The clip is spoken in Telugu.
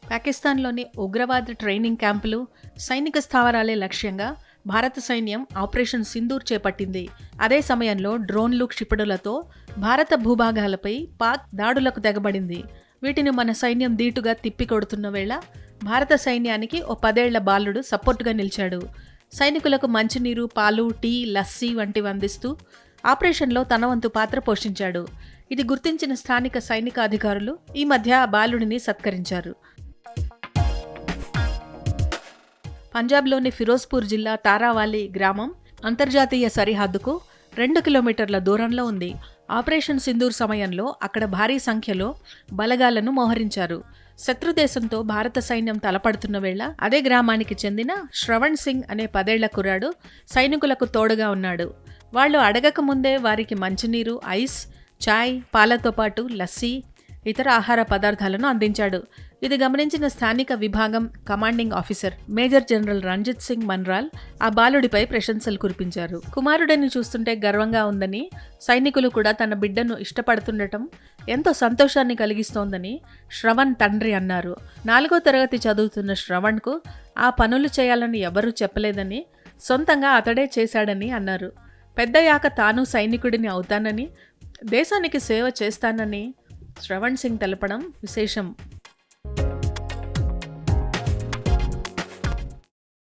పాకిస్తాన్లోని ఉగ్రవాద ట్రైనింగ్ క్యాంపులు, సైనిక స్థావరాలే లక్ష్యంగా భారత సైన్యం ఆపరేషన్ సింధూర్ చేపట్టింది. అదే సమయంలో డ్రోన్లు, క్షిపణులతో భారత భూభాగాలపై పాక్ దాడులకు తెగబడింది. వీటిని మన సైన్యం ధీటుగా తిప్పికొడుతున్న వేళ భారత సైన్యానికి ఓ 10 ఏళ్ల బాలుడు సపోర్టుగా నిలిచాడు. సైనికులకు మంచినీరు, పాలు, టీ, లస్సీ వంటివి అందిస్తూ ఆపరేషన్లో తన వంతు పాత్ర పోషించాడు. ఇది గుర్తించిన స్థానిక సైనిక అధికారులు ఈ మధ్య ఆ బాలుడిని సత్కరించారు. పంజాబ్లోని ఫిరోజ్పూర్ జిల్లా తారావాలి గ్రామం అంతర్జాతీయ సరిహద్దుకు 2 కిలోమీటర్ల దూరంలో ఉంది. ఆపరేషన్ సింధూర్ సమయంలో అక్కడ భారీ సంఖ్యలో బలగాలను మోహరించారు. శత్రుదేశంతో భారత సైన్యం తలపడుతున్న వేళ అదే గ్రామానికి చెందిన శ్రవణ్ సింగ్ అనే 10 ఏళ్ల కుర్రాడు సైనికులకు తోడుగా ఉన్నాడు. వాళ్ళు అడగక ముందే వారికి మంచినీరు, ఐస్, చాయ్, పాలతో పాటు లస్సీ, ఇతర ఆహార పదార్థాలను అందించాడు. ఇది గమనించిన స్థానిక విభాగం commanding officer major general Ranjit Singh Manral ఆ బాలుడిపై ప్రశంసలు కురిపించారు. కుమారుడిని చూస్తుంటే గర్వంగా ఉందని, సైనికులు కూడా తన బిడ్డను ఇష్టపడుతుండటం ఎంతో సంతోషాన్ని కలిగిస్తోందని శ్రవణ్ తండ్రి అన్నారు. 4వ తరగతి చదువుతున్న శ్రవణ్కు ఆ పనులు చేయాలని ఎవరూ చెప్పలేదని, సొంతంగా అతడే చేశాడని అన్నారు. పెద్దయ్యాక తాను సైనికుడిని అవుతానని, దేశానికి సేవ చేస్తానని శ్రవణ్ సింగ్ తెలపడం విశేషం.